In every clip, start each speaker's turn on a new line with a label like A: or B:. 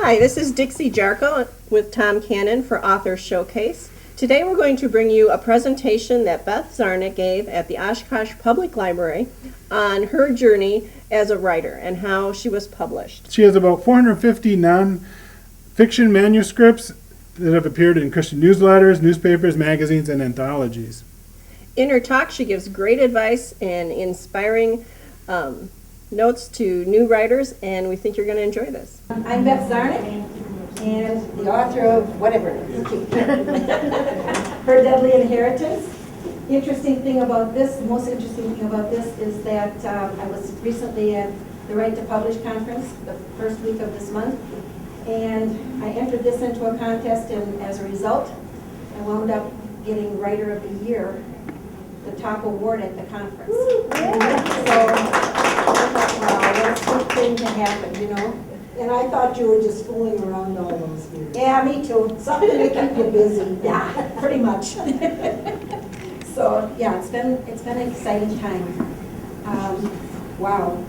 A: Hi, this is Dixie Jarko with Tom Cannon for Author Showcase. Today we're going to bring you a presentation that Beth Ziarnik gave at the Oshkosh Public Library on her journey as a writer and how she was published.
B: She has about 450 non-fiction manuscripts that have appeared in Christian newsletters, newspapers, magazines, and anthologies.
A: In her talk, she gives great advice and inspiring notes to new writers, and we think you're going to enjoy this.
C: I'm Beth Ziarnik, and the author of whatever it is, Her Deadly Inheritance. The interesting thing about this, the most interesting thing about this is that I was recently at the Right to Publish conference the first week of this month, and I entered this into a contest, and as a result, I wound up getting Writer of the Year, the top award at the conference. So, wow, that's a good thing to happen, you know.
D: And I thought you were just fooling around all those years.
C: Yeah, me too.
D: Something to keep you busy.
C: Yeah, pretty much. So yeah, it's been an exciting time. Wow.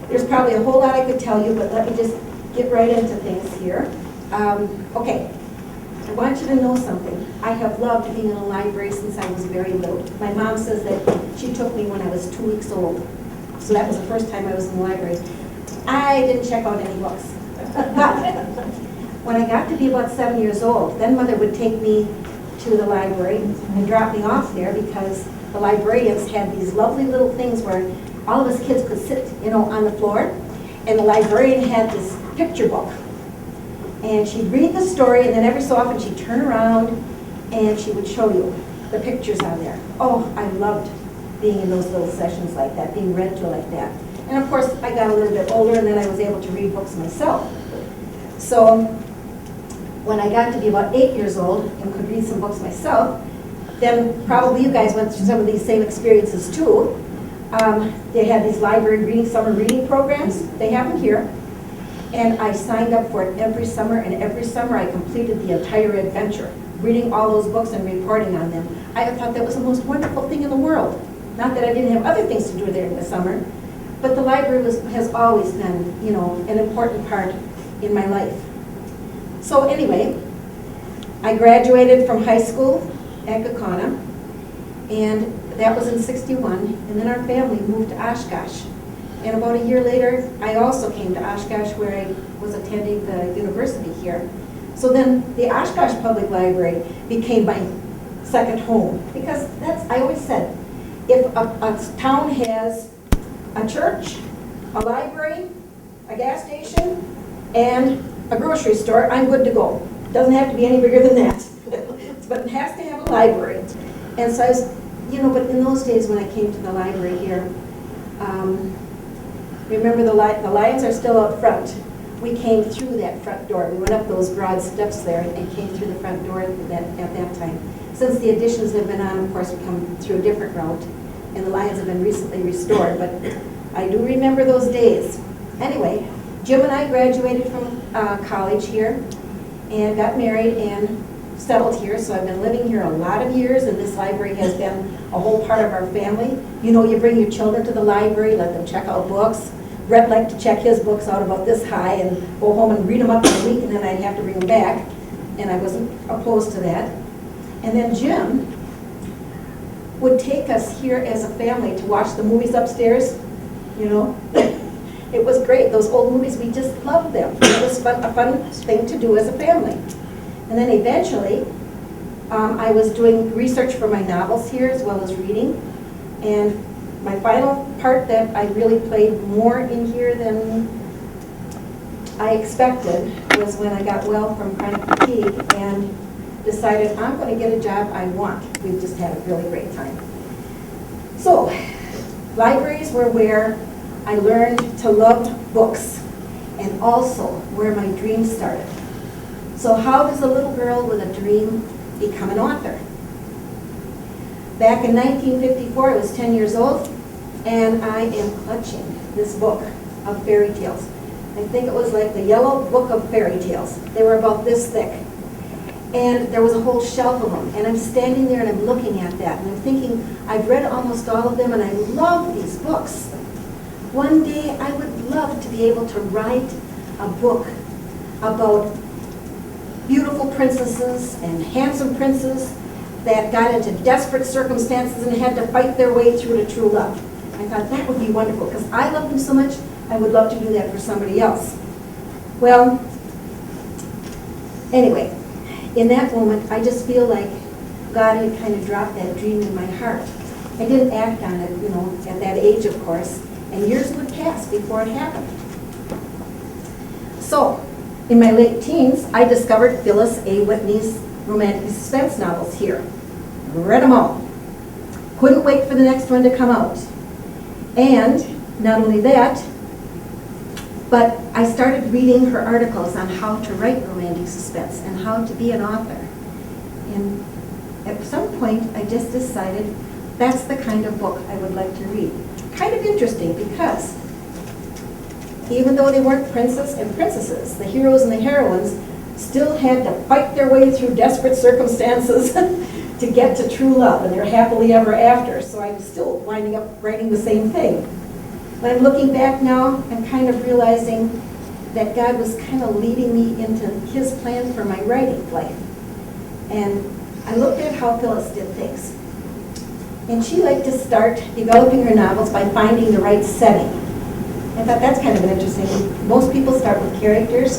C: There's probably a whole lot I could tell you, but let me just get right into things here. Okay. I want you to know something. I have loved being in a library since I was very little. My mom says that she took me when I was 2 weeks old. So that was the first time I was in the library. I didn't check out any books. But when I got to be about 7 years old, then Mother would take me to the library and drop me off there because the librarians had these lovely little things where all of us kids could sit, you know, on the floor. And the librarian had this picture book. And she'd read the story, and then every so often she'd turn around and she would show you the pictures on there. Oh, I loved being in those little sessions like that, being read to like that. And of course, I got a little bit older, and then I was able to read books myself. So when I got to be about 8 years old and could read some books myself, then probably you guys went through some of these same experiences too. They had these library summer reading programs. They have them here. And I signed up for it every summer, and every summer I completed the entire adventure, reading all those books and reporting on them. I thought that was the most wonderful thing in the world. Not that I didn't have other things to do there in the summer, but the library has always been, you know, an important part in my life. So anyway, I graduated from high school at Gakona, and that was in '61, and then our family moved to Oshkosh. And about a year later, I also came to Oshkosh, where I was attending the university here. So then the Oshkosh Public Library became my second home, because I always said, if a town has a church, a library, a gas station, and a grocery store, I'm good to go. Doesn't have to be any bigger than that, but it has to have a library. And so I was, you know, but in those days when I came to the library here, remember the lions are still up front. We came through that front door. We went up those broad steps there and came through the front door at that time. Since the additions have been on, of course, we come through a different route, and the lions have been recently restored, but I do remember those days. Anyway, Jim and I graduated from college here and got married and settled here, so I've been living here a lot of years, and this library has been a whole part of our family. You know, you bring your children to the library, let them check out books. Brett liked to check his books out about this high and go home and read them up in a week, and then I'd have to bring them back, and I wasn't opposed to that. And then Jim would take us here as a family to watch the movies upstairs, you know. It was great. Those old movies, we just loved them. It was a fun thing to do as a family. And then eventually, I was doing research for my novels here as well as reading. And my final part that I really played more in here than I expected was when I got well from chronic fatigue and decided I'm going to get a job I want. We just had a really great time. So, libraries were where I learned to love books, and also where my dreams started. So how does a little girl with a dream become an author? Back in 1954, I was 10 years old, and I am clutching this book of fairy tales. I think it was like the Yellow Book of Fairy Tales. They were about this thick. And there was a whole shelf of them. And I'm standing there and I'm looking at that, and I'm thinking, I've read almost all of them, and I love these books. One day I would love to be able to write a book about beautiful princesses and handsome princes that got into desperate circumstances and had to fight their way through to true love. I thought that would be wonderful because I love them so much, I would love to do that for somebody else. Well, anyway, in that moment, I just feel like God had kind of dropped that dream in my heart. I didn't act on it, you know, at that age, of course, and years would pass before it happened. So, in my late teens, I discovered Phyllis A. Whitney's romantic suspense novels here. Read them all. Couldn't wait for the next one to come out. And not only that, but I started reading her articles on how to write romantic suspense and how to be an author. And at some point, I just decided that's the kind of book I would like to read. Kind of interesting because even though they weren't princes and princesses, the heroes and the heroines still had to fight their way through desperate circumstances to get to true love, and they're happily ever after. So I'm still winding up writing the same thing. When I'm looking back now, I'm kind of realizing that God was kind of leading me into His plan for my writing life. And I looked at how Phyllis did things. And she liked to start developing her novels by finding the right setting. I thought that's kind of interesting. Most people start with characters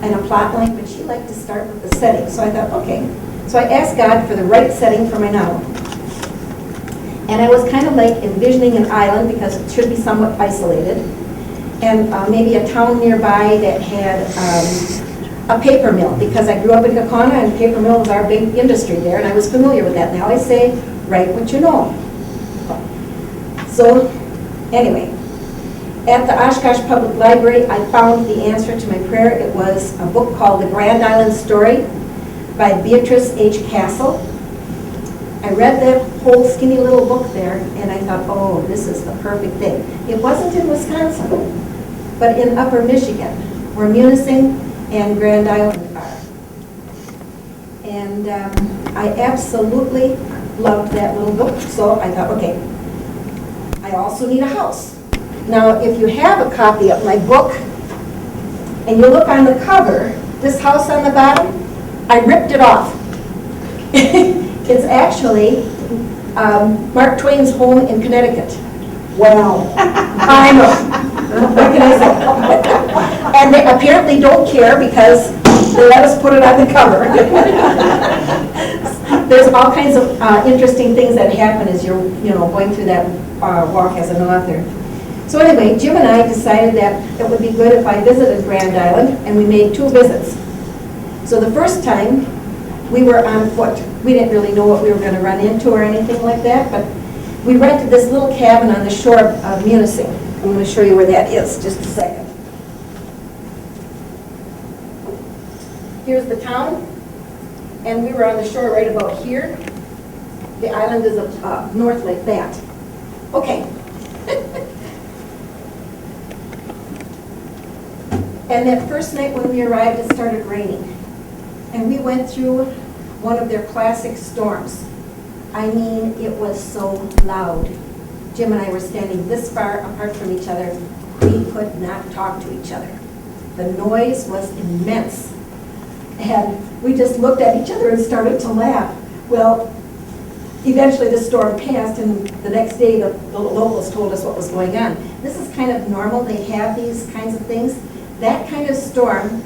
C: and a plot line, but she liked to start with the setting. So I thought, okay. So I asked God for the right setting for my novel. And I was kind of like envisioning an island because it should be somewhat isolated. And maybe a town nearby that had a paper mill, because I grew up in Kaukauna and paper mill was our big industry there, and I was familiar with that. Now I say, write what you know. So anyway, at the Oshkosh Public Library, I found the answer to my prayer. It was a book called The Grand Island Story by Beatrice H. Castle. I read that whole skinny little book there, and I thought, oh, this is the perfect thing. It wasn't in Wisconsin, but in Upper Michigan, where Munising and Grand Island are. And I absolutely loved that little book, so I thought, okay, I also need a house. Now, if you have a copy of my book, and you look on the cover, this house on the bottom, I ripped it off. It's actually Mark Twain's home in Connecticut. Wow. I know. What can I say? And they apparently don't care because they let us put it on the cover. There's all kinds of interesting things that happen as you're going through that walk as an author. So anyway, Jim and I decided that it would be good if I visited Grand Island, and we made 2 visits. So the first time, we were on foot. We didn't really know what we were going to run into or anything like that, but we rented this little cabin on the shore of Munising. I'm going to show you where that is, just a second. Here's the town, and we were on the shore right about here. The island is up north like that. Okay. And that first night when we arrived, it started raining. And we went through one of their classic storms. I mean, it was so loud. Jim and I were standing this far apart from each other. We could not talk to each other. The noise was immense. And we just looked at each other and started to laugh. Well, eventually the storm passed, and the next day the locals told us what was going on. This is kind of normal. They have these kinds of things. That kind of storm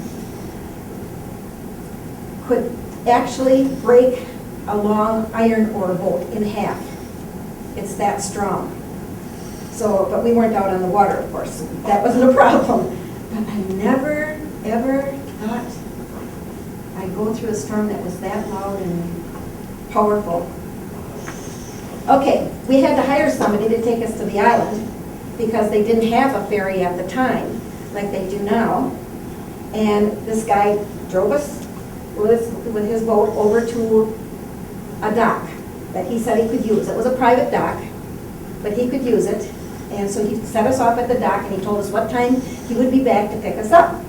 C: could actually break a long iron ore boat in half. It's that strong. So, but we weren't out on the water, of course. That wasn't a problem. But I never, ever thought I'd go through a storm that was that loud and powerful. Okay, we had to hire somebody to take us to the island because they didn't have a ferry at the time like they do now. And this guy drove us with his boat over to a dock that he said he could use. It was a private dock, but he could use it. And so he set us off at the dock, and he told us what time he would be back to pick us up.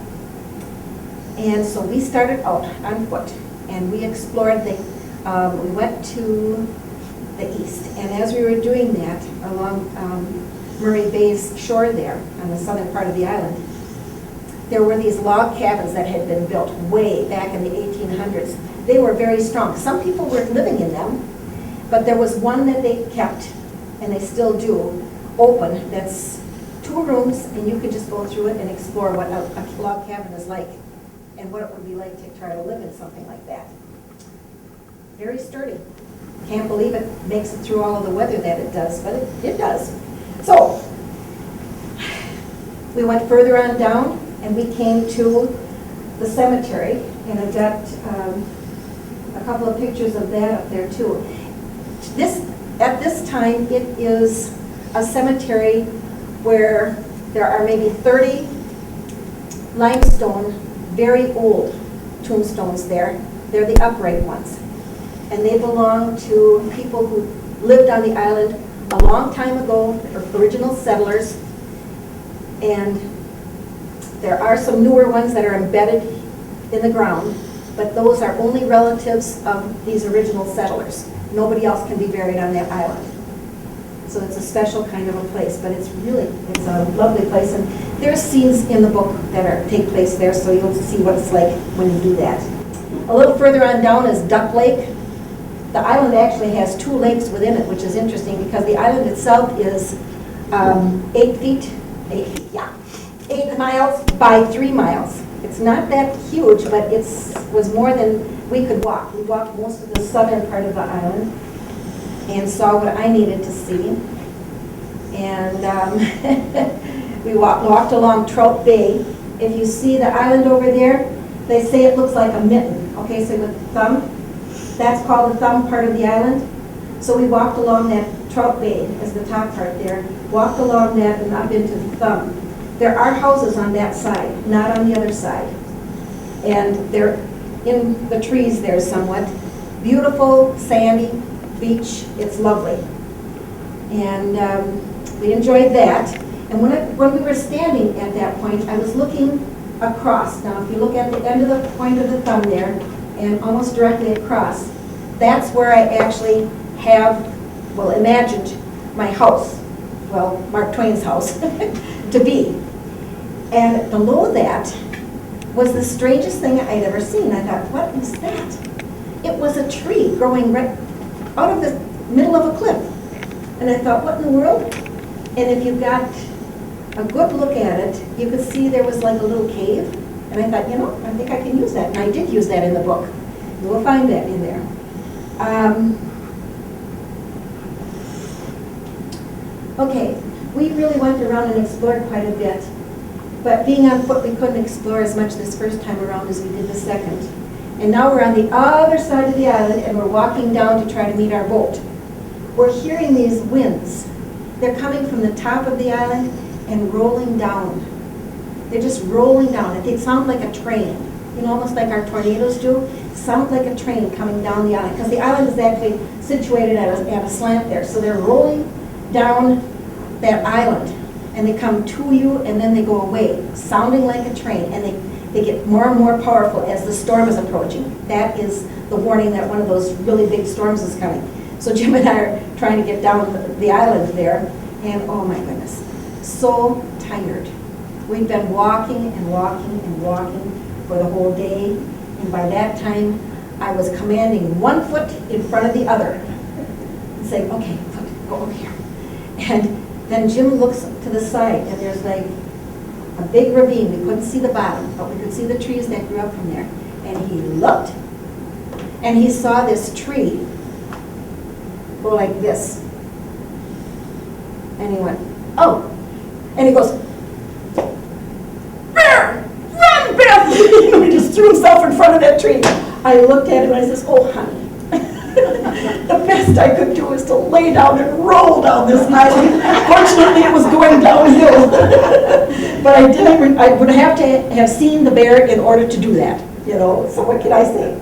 C: And so we started out on foot, and we explored we went to the east. And as we were doing that along Murray Bay's shore there on the southern part of the island, there were these log cabins that had been built way back in the 1800s. They were very strong. Some people were living in them, but there was one that they kept, and they still do, open, that's 2 rooms, and you could just go through it and explore what a log cabin is like, and what it would be like to try to live in something like that. Very sturdy. Can't believe it makes it through all of the weather that it does, but it does. So, we went further on down, and we came to the cemetery, and I've got a couple of pictures of that up there too. At this time, it is a cemetery where there are maybe 30 limestone, very old tombstones there. They're the upright ones. And they belong to people who lived on the island a long time ago, original settlers. And there are some newer ones that are embedded in the ground, but those are only relatives of these original settlers. Nobody else can be buried on that island. So it's a special kind of a place, but it's a lovely place. And there's scenes in the book that take place there, so you'll see what it's like when you do that. A little further on down is Duck Lake. The island actually has 2 lakes within it, which is interesting because the island itself is 8 miles by 3 miles. It's not that huge, but it was more than we could walk. We walked most of the southern part of the island and saw what I needed to see. And we walked along Trout Bay. If you see the island over there, they say it looks like a mitten. Okay, so with the thumb, that's called the thumb part of the island. So we walked along that Trout Bay as the top part there, walked along that and up into the thumb. There are houses on that side, not on the other side. And they're in the trees there somewhat. Beautiful, sandy beach. It's lovely. And we enjoyed that. And when we were standing at that point, I was looking across. Now, if you look at the end of the point of the thumb there, and almost directly across, that's where I actually imagined my house, well, Mark Twain's house, to be. And below that was the strangest thing I'd ever seen. I thought, what is that? It was a tree growing right out of the middle of a cliff. And I thought, what in the world? And if you got a good look at it, you could see there was like a little cave. And I thought, I think I can use that. And I did use that in the book. You will find that in there. Okay, we really went around and explored quite a bit. But being on foot, we couldn't explore as much this first time around as we did the second. And now we're on the other side of the island, and we're walking down to try to meet our boat. We're hearing these winds. They're coming from the top of the island and rolling down. They're just rolling down. They sound like a train, almost like our tornadoes do. It sounds like a train coming down the island, because the island is actually situated at a slant there. So they're rolling down that island, and they come to you, and then they go away, sounding like a train, and they get more and more powerful as the storm is approaching. That is the warning that one of those really big storms is coming. So Jim and I are trying to get down the island there, and oh my goodness, so tired. We'd been walking and walking and walking for the whole day, and by that time, I was commanding one foot in front of the other, and saying, okay, go over here. And then Jim looks to the side, and there's like a big ravine. We couldn't see the bottom, but we could see the trees that grew up from there. And he looked, and he saw this tree go like this. And he went, oh. And he goes, run, Beth! He just threw himself in front of that tree. I looked at him, and I says, oh, honey. The best I could do is to lay down and roll down this island. Fortunately, it was going downhill. But I would have to have seen the bear in order to do that. So what can I say?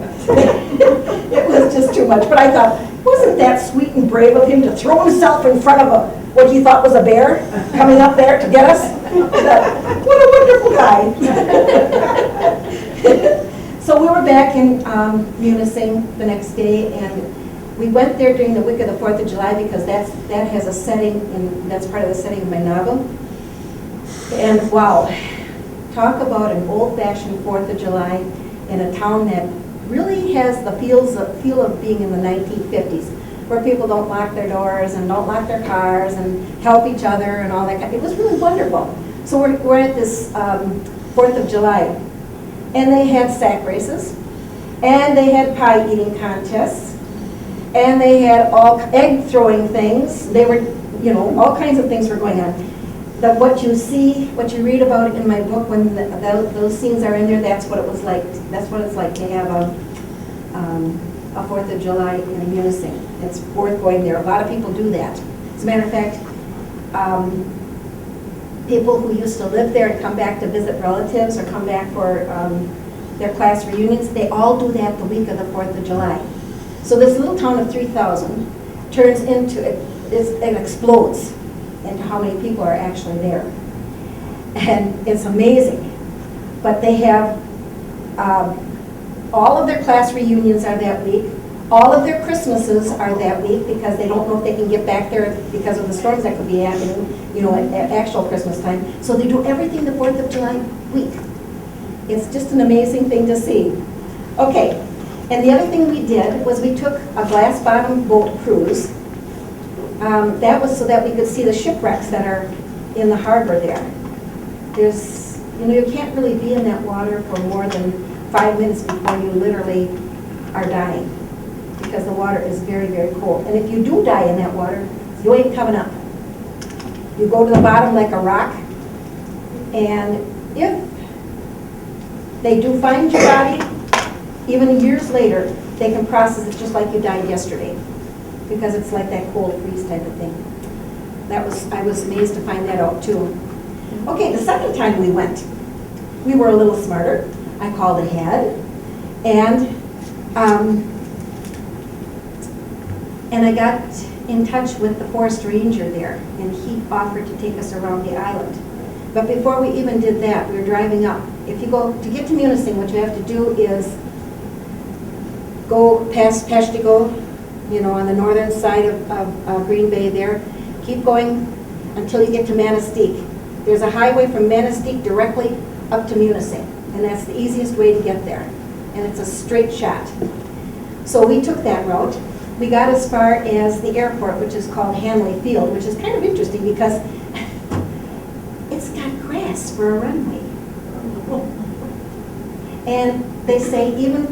C: It was just too much. But I thought, wasn't that sweet and brave of him to throw himself in front of what he thought was a bear coming up there to get us? What a wonderful guy. So we were back in Munising the next day, and we went there during the week of the 4th of July because that has a setting, and that's part of the setting of my novel. And wow, talk about an old-fashioned 4th of July in a town that really has the feel of being in the 1950s, where people don't lock their doors and don't lock their cars and help each other and all that kind. It was really wonderful. So we're at this 4th of July, and they had sack races, and they had pie eating contests, and they had all egg throwing things. They were, all kinds of things were going on. What you see, what you read about in my book, when those scenes are in there, that's what it was like. That's what it's like to have a 4th of July in Munising. It's worth going there. A lot of people do that. As a matter of fact, people who used to live there and come back to visit relatives or come back for their class reunions, they all do that the week of the 4th of July. So this little town of 3,000 turns into, it explodes into how many people are actually there. And it's amazing. But they have, all of their class reunions are that week. All of their Christmases are that week because they don't know if they can get back there because of the storms that could be happening, at actual Christmas time. So they do everything the 4th of July week. It's just an amazing thing to see. Okay, and the other thing we did was we took a glass bottom boat cruise. That was so that we could see the shipwrecks that are in the harbor there. There's, you can't really be in that water for more than 5 minutes before you literally are dying, because the water is very, very cold. And if you do die in that water, you ain't coming up. You go to the bottom like a rock, and if they do find your body, even years later, they can process it just like you died yesterday, because it's like that cold freeze type of thing. I was amazed to find that out too. Okay, the second time we went, we were a little smarter. I called ahead, and I got in touch with the forest ranger there, and he offered to take us around the island. But before we even did that, we were driving up. If you go, to get to Munising, what you have to do is go past Peshtigo, on the northern side of Green Bay there. Keep going until you get to Manistee. There's a highway from Manistee directly up to Munising, and that's the easiest way to get there. And it's a straight shot. So we took that route. We got as far as the airport, which is called Hanley Field, which is kind of interesting because it's got grass for a runway. And they say even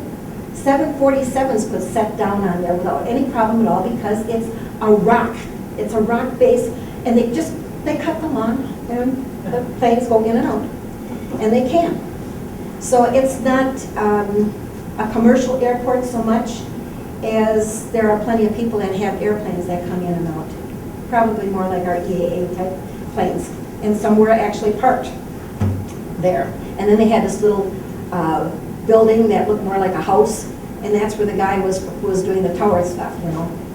C: 747s could set down on there without any problem at all because it's a rock. It's a rock base, and they cut the lawn, and the planes go in and out, and they can. So it's not a commercial airport so much as there are plenty of people that have airplanes that come in and out. Probably more like our EAA type planes. And some were actually parked there. And then they had this little building that looked more like a house, and that's where the guy who was doing the tower stuff,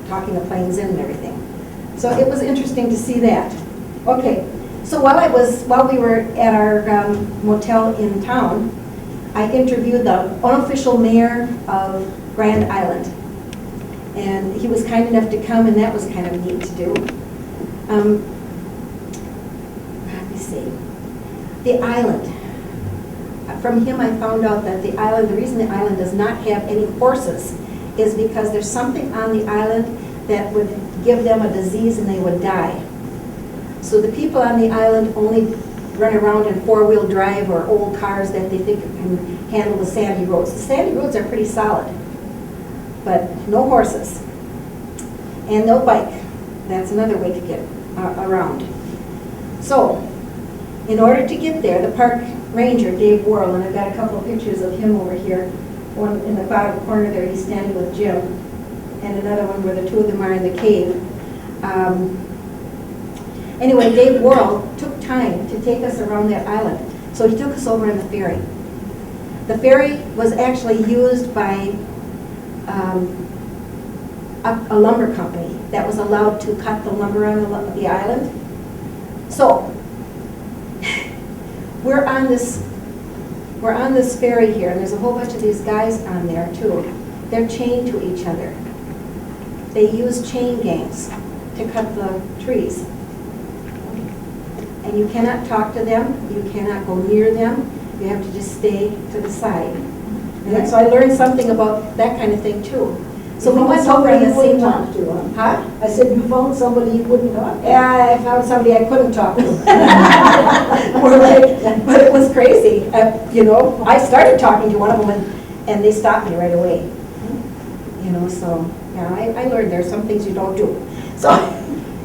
C: talking the planes in and everything. So it was interesting to see that. Okay, so while we were at our motel in town, I interviewed the unofficial mayor of Grand Island. And he was kind enough to come, and that was kind of neat to do. Let me see. The island. From him I found out that the reason the island does not have any horses is because there's something on the island that would give them a disease and they would die. So the people on the island only run around in four-wheel drive or old cars that they think can handle the sandy roads. The sandy roads are pretty solid, but no horses and no bike. That's another way to get around. So in order to get there, the park ranger, Dave Worrell, and I've got a couple of pictures of him over here. One in the bottom corner there, he's standing with Jim, and another one where the two of them are in the cave. Anyway, Dave Worrell took time to take us around that island. So he took us over in the ferry. The ferry was actually used by a lumber company that was allowed to cut the lumber on the island. So we're on this ferry here, and there's a whole bunch of these guys on there too. They're chained to each other. They use chain gangs to cut the trees. And you cannot talk to them, you cannot go near them, You have to just stay to the side. And so I learned something about that kind of thing too. So we went over at the same time. Huh?
D: I said, you found somebody you wouldn't talk to.
C: Yeah, I found somebody I couldn't talk to. More like, but it was crazy. You know, I started talking to one of them and they stopped me right away. You know, so yeah, I learned there's some things you don't do. So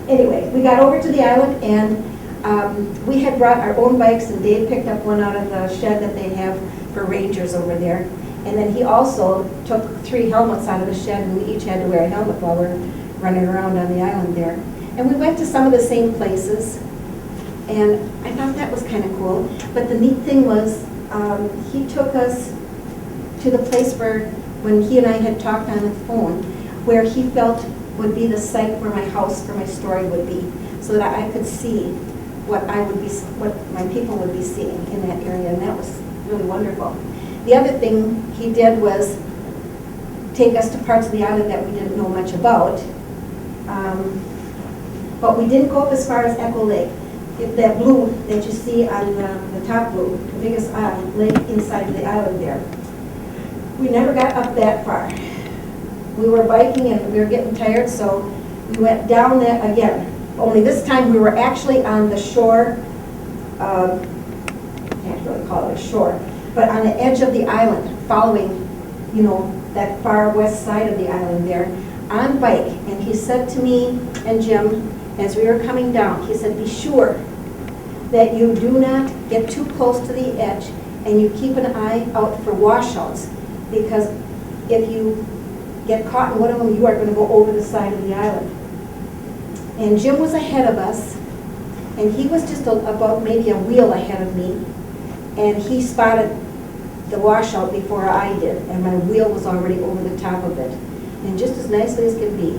C: anyway, we got over to the island and we had brought our own bikes and Dave picked up one out of the shed that they have for rangers over there. And then he also took 3 helmets out of the shed and we each had to wear a helmet while we're running around on the island there. And we went to some of the same places and I thought that was kind of cool. But the neat thing was he took us to the place where, when he and I had talked on the phone, where he felt would be the site where my house for my story would be, so that I could see what my people would be seeing in that area, and that was really wonderful. The other thing he did was take us to parts of the island that we didn't know much about, but we didn't go up as far as Echo Lake. That blue that you see on the top blue, the biggest lake inside of the island there. We never got up that far. We were biking and we were getting tired, so we went down that again. Only this time we were actually on the shore, can't really call it a shore, but on the edge of the island, following, you know, that far west side of the island there, on bike. And he said to me and Jim, as we were coming down, he said, be sure that you do not get too close to the edge and you keep an eye out for washouts, because if you get caught in one of them, you are going to go over the side of the island. And Jim was ahead of us, and he was just about maybe a wheel ahead of me, and he spotted the washout before I did, and my wheel was already over the top of it. And just as nicely as could be,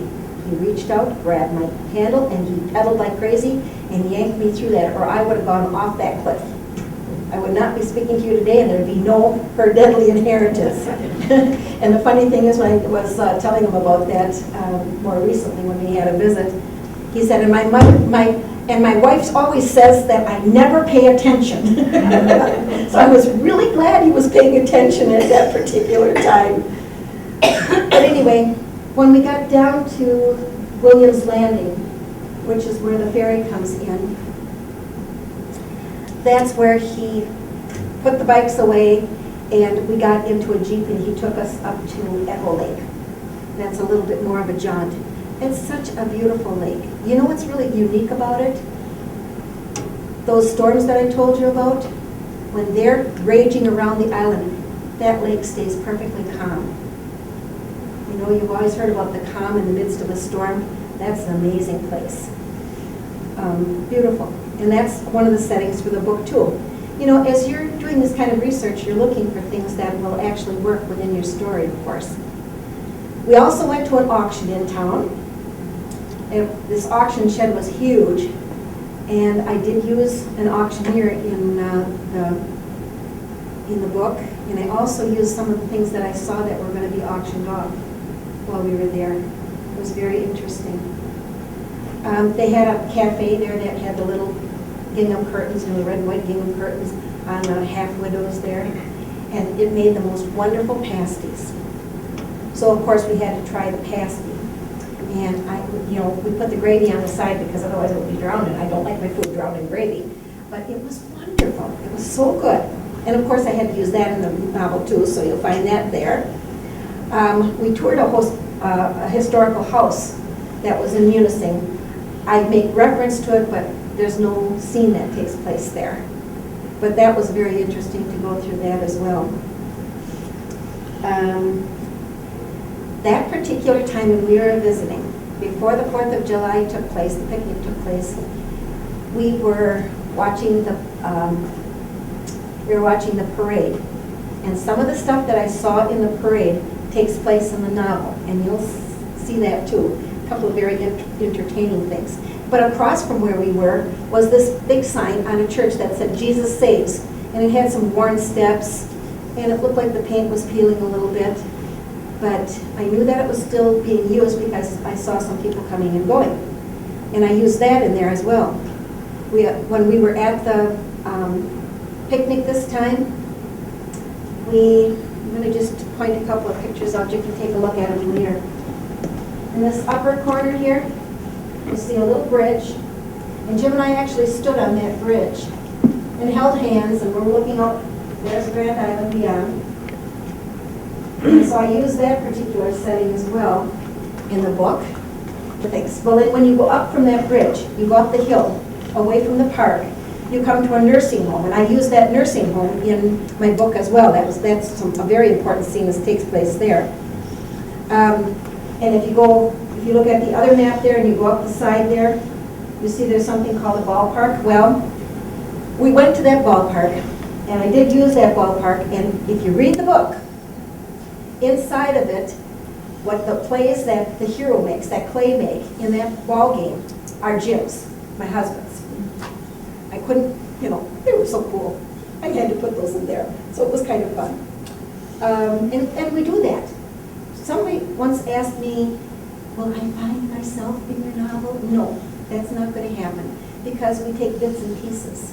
C: he reached out, grabbed my handle, and he pedaled like crazy, and yanked me through that, or I would have gone off that cliff. I would not be speaking to you today, and there would be no Her Deadly Inheritance. And the funny thing is, when I was telling him about that more recently when we had a visit, he said, and my wife always says that I never pay attention. So I was really glad he was paying attention at that particular time. But anyway, when we got down to Williams Landing, which is where the ferry comes in, that's where he put the bikes away and we got into a Jeep and he took us up to Echo Lake. That's a little bit more of a jaunt. It's such a beautiful lake. You know what's really unique about it? Those storms that I told you about, when they're raging around the island, that lake stays perfectly calm. You know, you've always heard about the calm in the midst of a storm. That's an amazing place. Beautiful. And that's one of the settings for the book too. You know, as you're doing this kind of research, you're looking for things that will actually work within your story, of course. We also went to an auction in town. And this auction shed was huge. And I did use an auctioneer in the book. And I also used some of the things that I saw that were going to be auctioned off while we were there. It was very interesting. They had a cafe there that had the little gingham curtains, the red and white gingham curtains on the half windows there. And it made the most wonderful pasties. So of course we had to try the pasty. And we put the gravy on the side because otherwise it would be drowned. And I don't like my food drowned in gravy. But it was wonderful. It was so good. And of course I had to use that in the novel too, so you'll find that there. We toured a historical house that was in Munising. I make reference to it, but there's no scene that takes place there. But that was very interesting to go through that as well. That particular time when we were visiting, before the 4th of July took place, the picnic took place, we were watching the parade. And some of the stuff that I saw in the parade takes place in the novel, and you'll see that too. A couple of very entertaining things. But across from where we were was this big sign on a church that said Jesus Saves. And it had some worn steps, and it looked like the paint was peeling a little bit. But I knew that it was still being used because I saw some people coming and going. And I used that in there as well. When we were at the picnic this time, I'm going to just point a couple of pictures out. You can take a look at them later. In this upper corner here, you see a little bridge. And Jim and I actually stood on that bridge and held hands, and we're looking up. There's Grand Island beyond. And so I use that particular setting as well in the book. Thanks. Well, when you go up from that bridge, you go up the hill, away from the park, you come to a nursing home, and I use that nursing home in my book as well. That's a very important scene that takes place there. And if you look at the other map there and you go up the side there, you see there's something called a ballpark. Well, we went to that ballpark, and I did use that ballpark, and if you read the book, inside of it, what the plays that the hero makes, that Clay make in that ball game, are Jim's, my husband's. I couldn't, they were so cool. I had to put those in there, so it was kind of fun. And we do that. Somebody once asked me, will I find myself in your novel? No, that's not going to happen, because we take bits and pieces.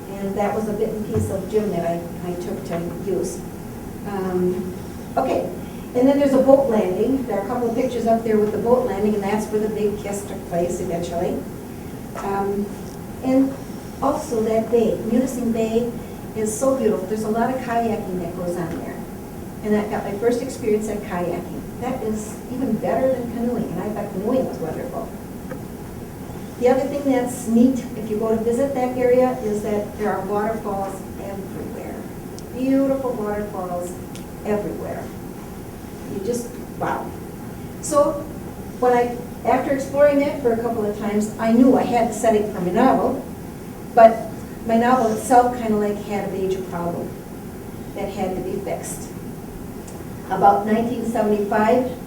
C: And that was a bit and piece of Jim that I took to use. Okay, and then there's a boat landing. There are a couple of pictures up there with the boat landing, and that's where the big kiss took place eventually. And also that bay, Munising Bay, is so beautiful. There's a lot of kayaking that goes on there. And I got my first experience at kayaking. That is even better than canoeing, and I thought canoeing was wonderful. The other thing that's neat, if you go to visit that area, is that there are waterfalls everywhere. Beautiful waterfalls everywhere. You just, wow. So, after exploring that for a couple of times, I knew I had the setting for my novel, but my novel itself kind of like had a major problem that had to be fixed. About 1975,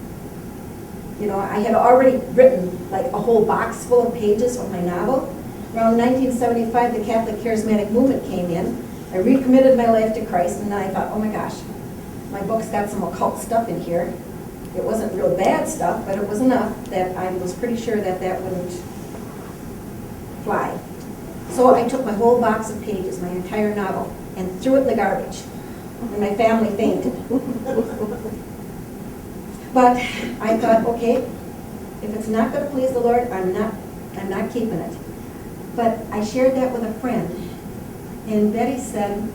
C: I had already written like a whole box full of pages of my novel. Around 1975, the Catholic Charismatic Movement came in. I recommitted my life to Christ, and then I thought, oh my gosh, my book's got some occult stuff in here. It wasn't real bad stuff, but it was enough that I was pretty sure that wouldn't fly. So I took my whole box of pages, my entire novel, and threw it in the garbage. And my family fainted. But I thought, okay, if it's not going to please the Lord, I'm not keeping it. But I shared that with a friend, and Betty said,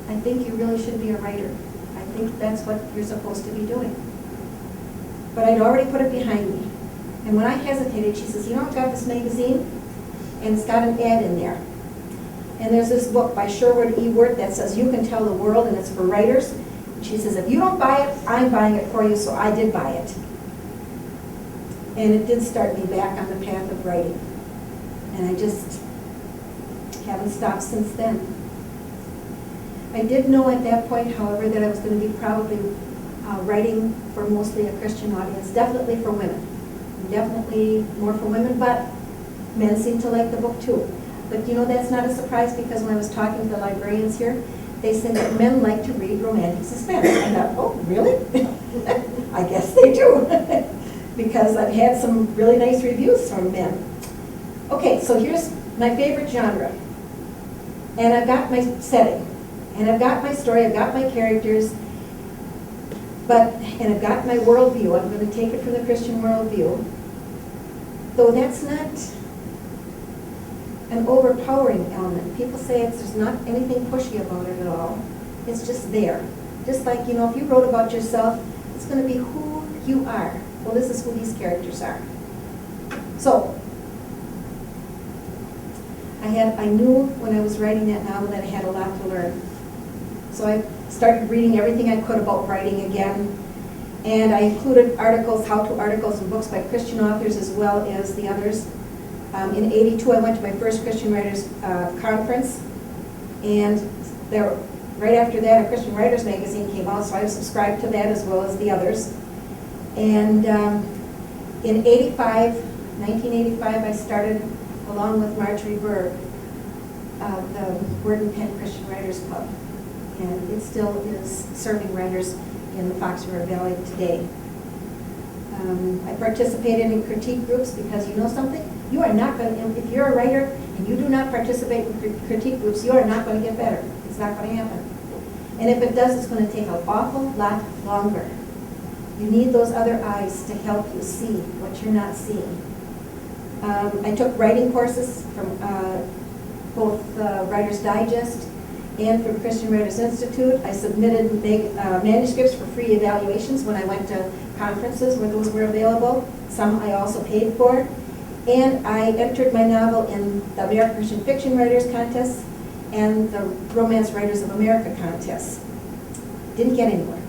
C: I think you really should be a writer. I think that's what you're supposed to be doing. But I'd already put it behind me. And when I hesitated, she says, I've got this magazine, and it's got an ad in there. And there's this book by Sherwood E. Worth that says, You Can Tell the World, and it's for writers. And she says, if you don't buy it, I'm buying it for you, so I did buy it. And it did start me back on the path of writing. And I just haven't stopped since then. I did know at that point, however, that I was going to be probably writing for mostly a Christian audience, definitely for women. Definitely more for women, but men seem to like the book too. But that's not a surprise, because when I was talking to the librarians here, they said that men like to read romantic suspense. I thought, oh, really? I guess they do. Because I've had some really nice reviews from men. Okay, so here's my favorite genre. And I've got my setting. And I've got my story, I've got my characters, and I've got my worldview. I'm going to take it from the Christian worldview. Though that's not an overpowering element. People say there's not anything pushy about it at all. It's just there. Just like, if you wrote about yourself, it's going to be who you are. Well, this is who these characters are. So, I knew when I was writing that novel that I had a lot to learn. So I started reading everything I could about writing again. And I included articles, how-to articles and books by Christian authors as well as the others. In '82, I went to my first Christian Writers Conference. And right after that, a Christian Writers magazine came out, so I subscribed to that as well as the others. And in 1985, I started, along with Marjorie Berg, the Word and Pen Christian Writers Club. And it still is serving writers in the Fox River Valley today. I participated in critique groups because, something? You are not going to, if you're a writer and you do not participate in critique groups, you are not going to get better. It's not going to happen. And if it does, it's going to take an awful lot longer. You need those other eyes to help you see what you're not seeing. I took writing courses from both Writer's Digest and from Christian Writers Institute. I submitted manuscripts for free evaluations when I went to conferences where those were available. Some I also paid for. And I entered my novel in the American Christian Fiction Writers Contest and the Romance Writers of America Contest. Didn't get anywhere,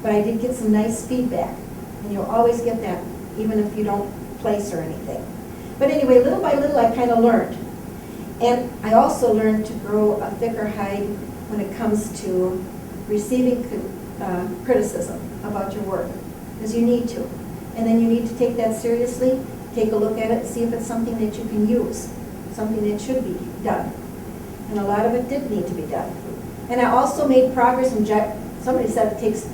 C: but I did get some nice feedback. And you'll always get that, even if you don't place or anything. But anyway, little by little, I kind of learned. And I also learned to grow a thicker hide when it comes to receiving criticism about your work, because you need to. And then you need to take that seriously, take a look at it, see if it's something that you can use, something that should be done. And a lot of it did need to be done. And I also made progress in, somebody said it takes,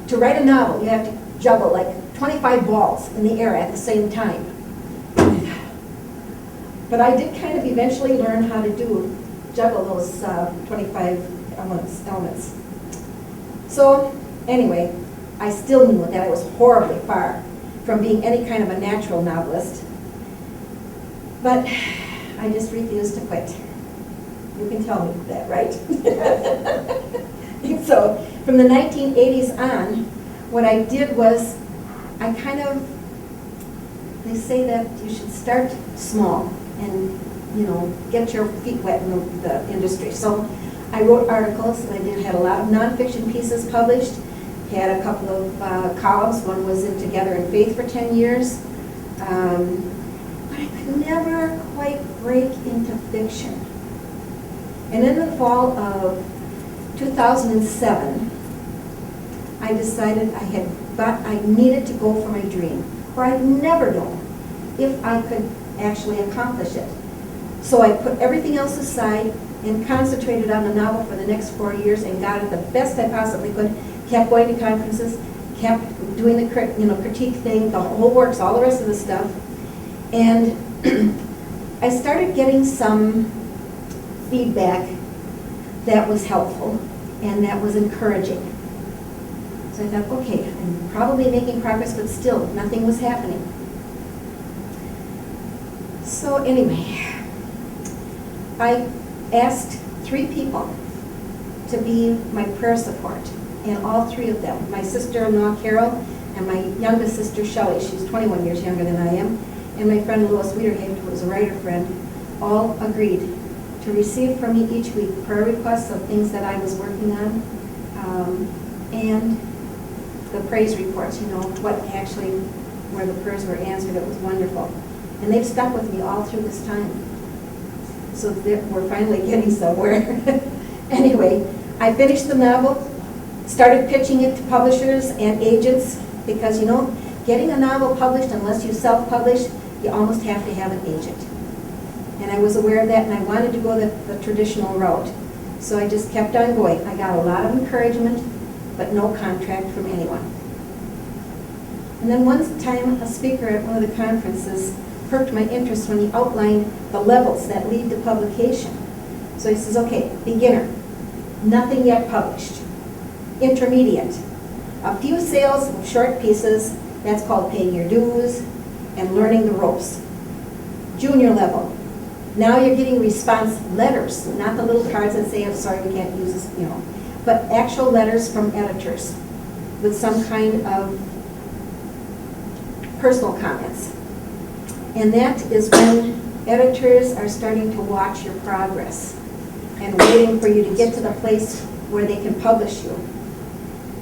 C: to write a novel, you have to juggle like 25 balls in the air at the same time. But I did kind of eventually learn how to juggle those 25 elements. So anyway, I still knew that I was horribly far from being any kind of a natural novelist. But I just refused to quit. You can tell me that, right? So from the 1980s on, what I did was I kind of, they say that you should start small and, you know, get your feet wet in the industry. So I wrote articles. I had a lot of nonfiction pieces published. Had a couple of columns. One was in Together in Faith for 10 years. But I could never quite break into fiction. And in the fall of 2007, I decided I needed to go for my dream, or I'd never known if I could actually accomplish it. So I put everything else aside and concentrated on the novel for the next 4 years and got it the best I possibly could. Kept going to conferences, kept doing the critique thing, the whole works, all the rest of the stuff. And I started getting some feedback that was helpful and that was encouraging. So I thought, okay, I'm probably making progress, but still, nothing was happening. So anyway, I asked 3 people to be my prayer support, and all 3 of them, my sister-in-law Carol, and my youngest sister Shelley, she's 21 years younger than I am, and my friend Lois Wiederhaven, who was a writer friend, all agreed to receive from me each week prayer requests of things that I was working on, and the praise reports, you know, where the prayers were answered. It was wonderful. And they've stuck with me all through this time. So we're finally getting somewhere. Anyway, I finished the novel, started pitching it to publishers and agents, because, you know, getting a novel published, unless you self-publish, you almost have to have an agent. And I was aware of that, and I wanted to go the traditional route. So I just kept on going. I got a lot of encouragement, but no contract from anyone. And then one time, a speaker at one of the conferences perked my interest when he outlined the levels that lead to publication. So he says, okay, beginner, nothing yet published. Intermediate, a few sales of short pieces, that's called paying your dues and learning the ropes. Junior level, now you're getting response letters, not the little cards that say, I'm sorry, we can't use this, you know, but actual letters from editors with some kind of personal comments. And that is when editors are starting to watch your progress and waiting for you to get to the place where they can publish you.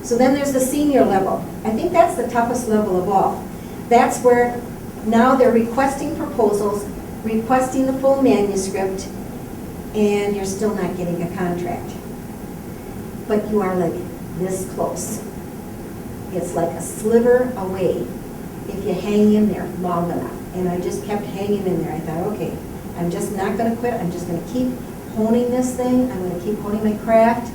C: So then there's the senior level. I think that's the toughest level of all. That's where now they're requesting proposals, requesting the full manuscript, and you're still not getting a contract. But you are like this close. It's like a sliver away if you hang in there long enough. And I just kept hanging in there. I thought, okay, I'm just not going to quit. I'm just going to keep honing this thing. I'm going to keep honing my craft,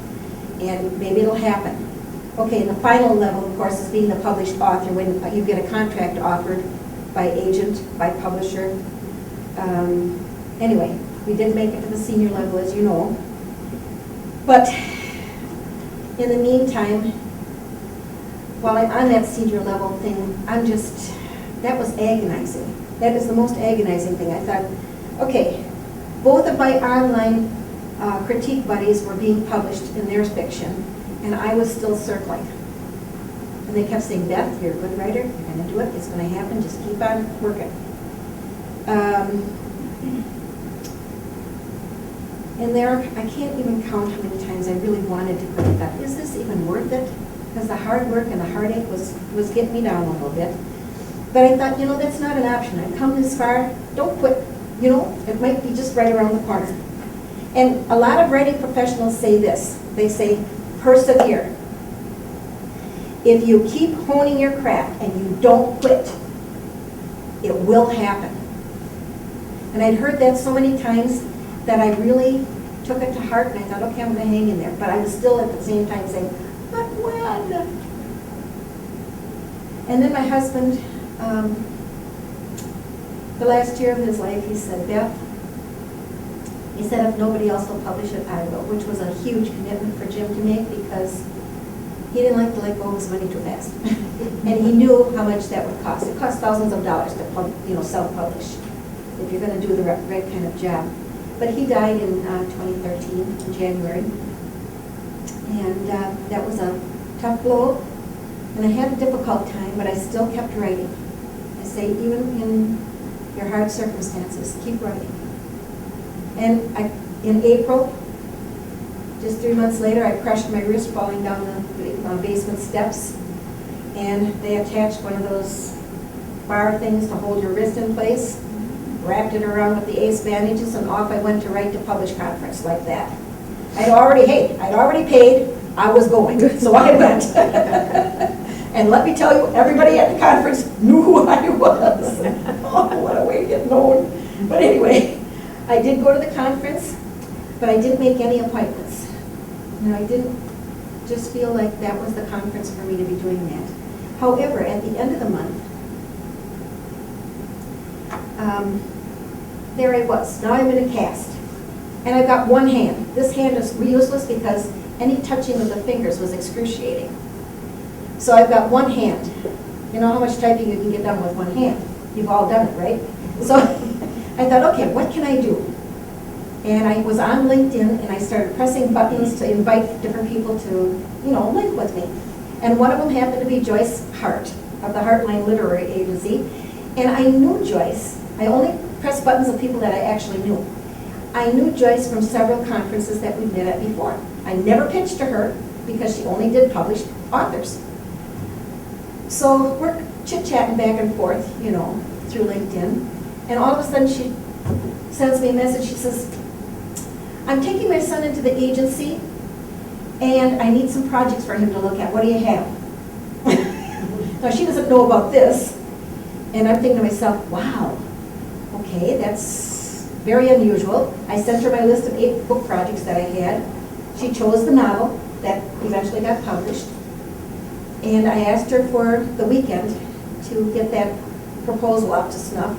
C: and maybe it'll happen. Okay, and the final level, of course, is being the published author. When you get a contract offered, by agent, by publisher. Anyway, we did make it to the senior level, as you know. But in the meantime, while I'm on that senior level thing, that was agonizing. That is the most agonizing thing. I thought, okay, both of my online critique buddies were being published in their fiction, and I was still circling. And they kept saying, Beth, you're a good writer, you're going to do it, it's going to happen, just keep on working. And there, I can't even count how many times I really wanted to quit. I thought, is this even worth it? Because the hard work and the heartache was getting me down a little bit. But I thought, that's not an option. I've come this far, don't quit. It might be just right around the corner. And a lot of writing professionals say this. They say, persevere. If you keep honing your craft and you don't quit, it will happen. And I'd heard that so many times that I really took it to heart, and I thought, okay, I'm going to hang in there. But I was still at the same time saying, but when? And then my husband, the last year of his life, he said, Beth, he said, if nobody else will publish it, I will, which was a huge commitment for Jim to make because he didn't like to let go of his money too fast. And he knew how much that would cost. It costs thousands of dollars to self-publish if you're going to do the right kind of job. But he died in 2013, in January. And that was a tough blow. And I had a difficult time, but I still kept writing. I say, even in your hard circumstances, keep writing. And in April, just 3 months later, I crushed my wrist falling down the basement steps. And they attached one of those bar things to hold your wrist in place, wrapped it around with the ace bandages, and off I went to Write to Publish conference like that. I'd already paid, I was going, so I went. And let me tell you, everybody at the conference knew who I was. Oh, what a way to get known. But anyway, I did go to the conference, but I didn't make any appointments. I didn't just feel like that was the conference for me to be doing that. However, at the end of the month, there I was. Now I'm in a cast. And I've got one hand. This hand is useless because any touching of the fingers was excruciating. So I've got one hand. You know how much typing you can get done with one hand? You've all done it, right? So I thought, okay, what can I do? And I was on LinkedIn and I started pressing buttons to invite different people to, link with me. And one of them happened to be Joyce Hart of the Heartline Literary Agency. And I knew Joyce. I only pressed buttons of people that I actually knew. I knew Joyce from several conferences that we'd met at before. I never pitched to her because she only did published authors. So we're chit-chatting back and forth, through LinkedIn. And all of a sudden she sends me a message. She says, I'm taking my son into the agency and I need some projects for him to look at. What do you have? Now she doesn't know about this. And I'm thinking to myself, wow, okay, that's very unusual. I sent her my list of 8 book projects that I had. She chose the novel that eventually got published. And I asked her for the weekend to get that proposal up to snuff.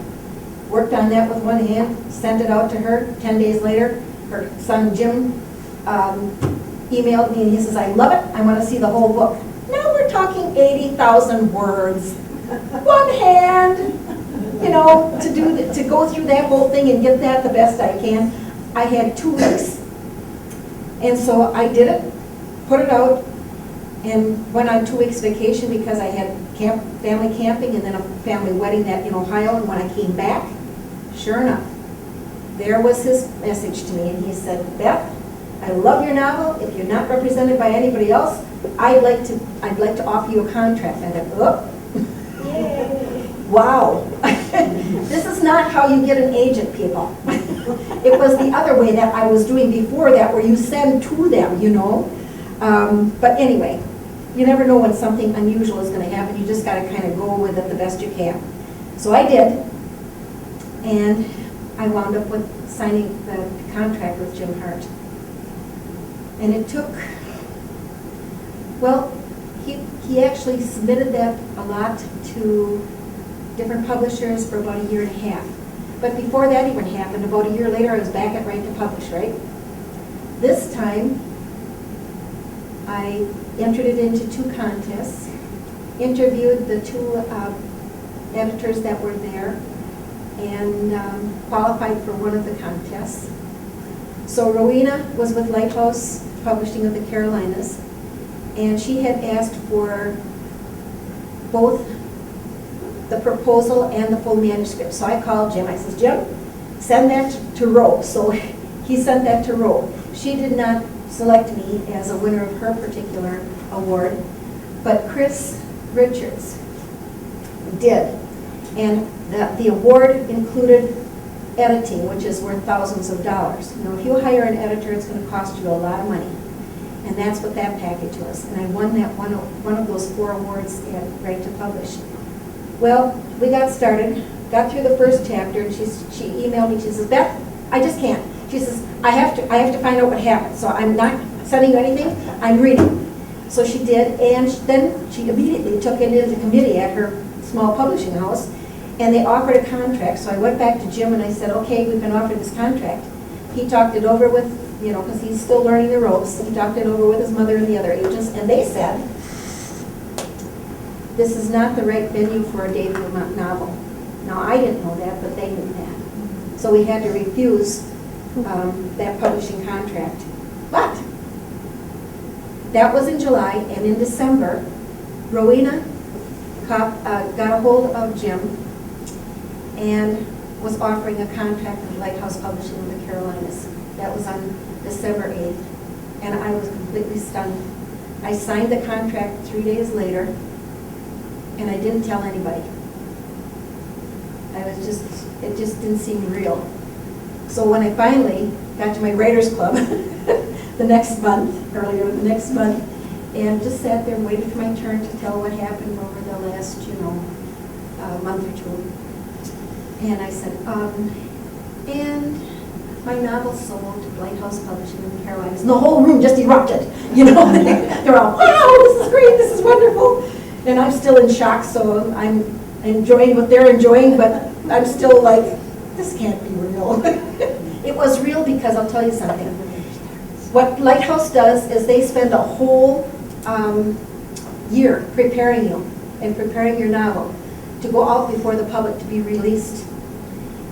C: Worked on that with one hand, sent it out to her. 10 days later, her son Jim emailed me and he says, I love it, I want to see the whole book. Now we're talking 80,000 words. One hand, to go through that whole thing and get that the best I can. I had 2 weeks. And so I did it, put it out, and went on 2 weeks vacation because I had family camping and then a family wedding in Ohio. And when I came back, sure enough, there was his message to me. And he said, Beth, I love your novel. If you're not represented by anybody else, I'd like to offer you a contract. And I thought, oh, wow. This is not how you get an agent, people. It was the other way that I was doing before that, where you send to them, But anyway, you never know when something unusual is going to happen. You just got to kind of go with it the best you can. So I did, and I wound up with signing the contract with Jim Hart. And it took, well, he actually submitted that a lot to different publishers for about a year and a half. But before that even happened, about a year later, I was back at Right to Publish, right? This time, I entered it into 2 contests, interviewed the 2 editors that were there, and qualified for one of the contests. So Rowena was with Lighthouse Publishing of the Carolinas, and she had asked for both the proposal and the full manuscript. So I called Jim. I says, Jim, send that to Roe. So he sent that to Roe. She did not select me as a winner of her particular award, but Chris Richards did. And the award included editing, which is worth thousands of dollars. You know, if you hire an editor, it's going to cost you a lot of money. And that's what that package was. And I won that one of those 4 awards at Right to Publish. Well, we got started, got through the first chapter, and she emailed me. She says, Beth, I just can't. She says, I have to find out what happened. So I'm not sending you anything, I'm reading. So she did, and then she immediately took it into committee at her small publishing house, and they offered a contract. So I went back to Jim and I said, okay, we've been offered this contract. He talked it over with, you know, because he's still learning the ropes, he talked it over with his mother and the other agents, and they said, this is not the right venue for a debut novel. Now, I didn't know that, but they knew that. So we had to refuse that publishing contract. But that was in July, and in December, Rowena got a hold of Jim and was offering a contract with Lighthouse Publishing in the Carolinas. That was on December 8th, and I was completely stunned. I signed the contract 3 days later, and I didn't tell anybody. It just didn't seem real. So when I finally got to my Writers Club the next month, and just sat there and waited for my turn to tell what happened over the last, month or 2. And I said, and my novel sold to Lighthouse Publishing in the Carolinas. And the whole room just erupted, They're all, wow, this is great, this is wonderful. And I'm still in shock, so I'm enjoying what they're enjoying, but I'm still like, this can't be real. It was real because I'll tell you something. What Lighthouse does is they spend a whole year preparing you and preparing your novel to go out before the public to be released.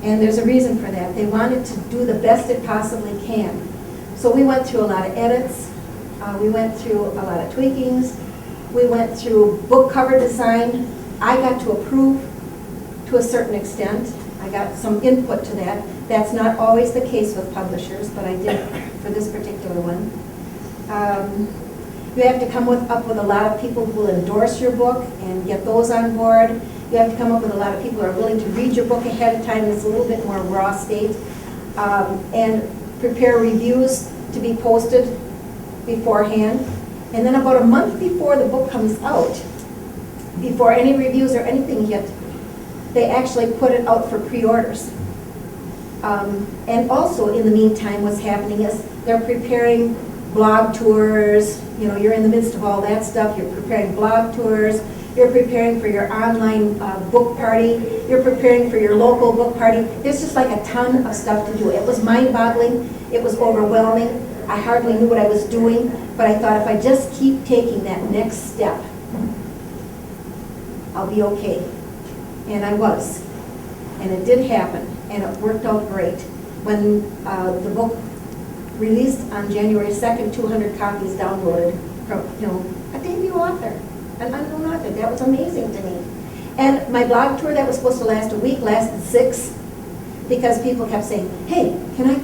C: And there's a reason for that. They want it to do the best it possibly can. So we went through a lot of edits. We went through a lot of tweakings. We went through book cover design. I got to approve to a certain extent. I got some input to that. That's not always the case with publishers, but I did for this particular one. You have to come up with a lot of people who will endorse your book and get those on board. You have to come up with a lot of people who are willing to read your book ahead of time. It's a little bit more raw state. And prepare reviews to be posted beforehand. And then about a month before the book comes out, before any reviews or anything hit, they actually put it out for pre-orders. And also, in the meantime, what's happening is they're preparing blog tours. You're in the midst of all that stuff. You're preparing blog tours. You're preparing for your online book party. You're preparing for your local book party. There's just like a ton of stuff to do. It was mind-boggling. It was overwhelming. I hardly knew what I was doing, but I thought if I just keep taking that next step, I'll be okay. And I was. And it did happen, and it worked out great. When the book released on January 2nd, 200 copies downloaded from, a debut author, an unknown author. That was amazing to me. And my blog tour that was supposed to last a week lasted 6, because people kept saying, hey, can I,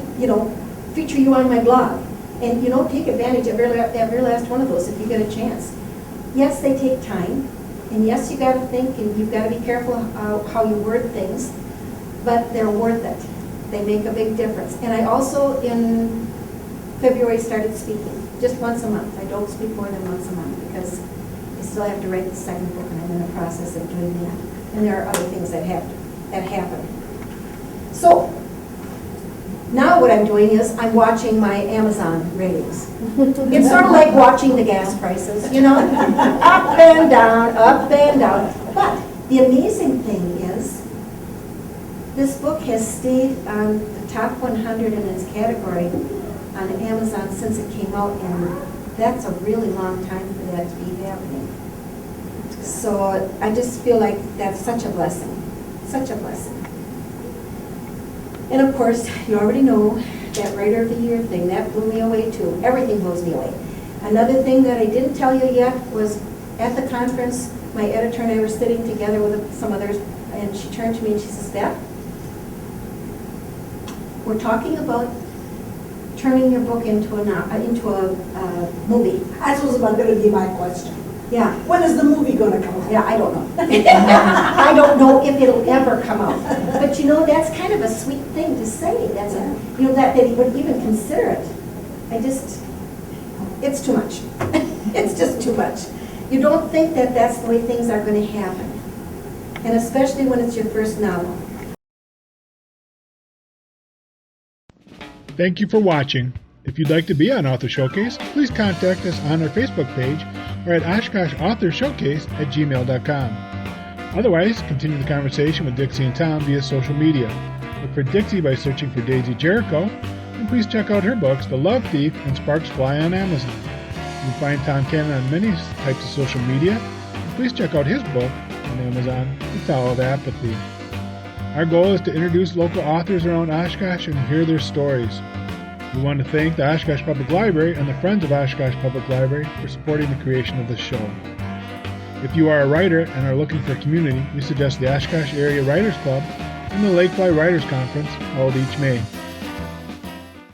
C: feature you on my blog? And, take advantage of every last one of those if you get a chance. Yes, they take time. And yes, you got to think, and you've got to be careful how you word things, but they're worth it. They make a big difference. And I also, in February, started speaking just once a month. I don't speak more than once a month because I still have to write the second book, and I'm in the process of doing that. And there are other things that happen. So now what I'm doing is I'm watching my Amazon ratings. It's sort of like watching the gas prices, up and down, up and down. But The amazing thing is, this book has stayed on the top 100 in its category on Amazon since it came out, and that's a really long time for that to be happening. So I just feel like that's such a blessing, such a blessing. And of course, you already know that Writer of the Year thing, that blew me away too. Everything blows me away. Another thing that I didn't tell you yet was at the conference, my editor and I were sitting together with some others, and she turned to me and she says, Beth, we're talking about turning your book into a movie.
D: That was about going to be my question.
C: Yeah.
D: When is the movie going to come out?
C: Yeah, I don't know. I don't know if it'll ever come out. But you know, that's kind of a sweet thing to say. That's that he would even consider it. It's too much. It's just too much. You don't think that that's the way things are going to happen. And especially when it's your first novel.
B: Thank you for watching. If you'd like to be on Author Showcase, please contact us on our Facebook page or at OshkoshAuthorShowcase@gmail.com. Otherwise, continue the conversation with Dixie and Tom via social media. Look for Dixie by searching for Daisy Jericho, and please check out her books, The Love Thief and Sparks Fly, on Amazon. You can find Tom Cannon on many types of social media, and please check out his book on Amazon, The Foul of Apathy. Our goal is to introduce local authors around Oshkosh and hear their stories. We want to thank the Oshkosh Public Library and the Friends of Oshkosh Public Library for supporting the creation of this show. If you are a writer and are looking for a community, we suggest the Oshkosh Area Writers Club and the Lakefly Writers Conference held each May.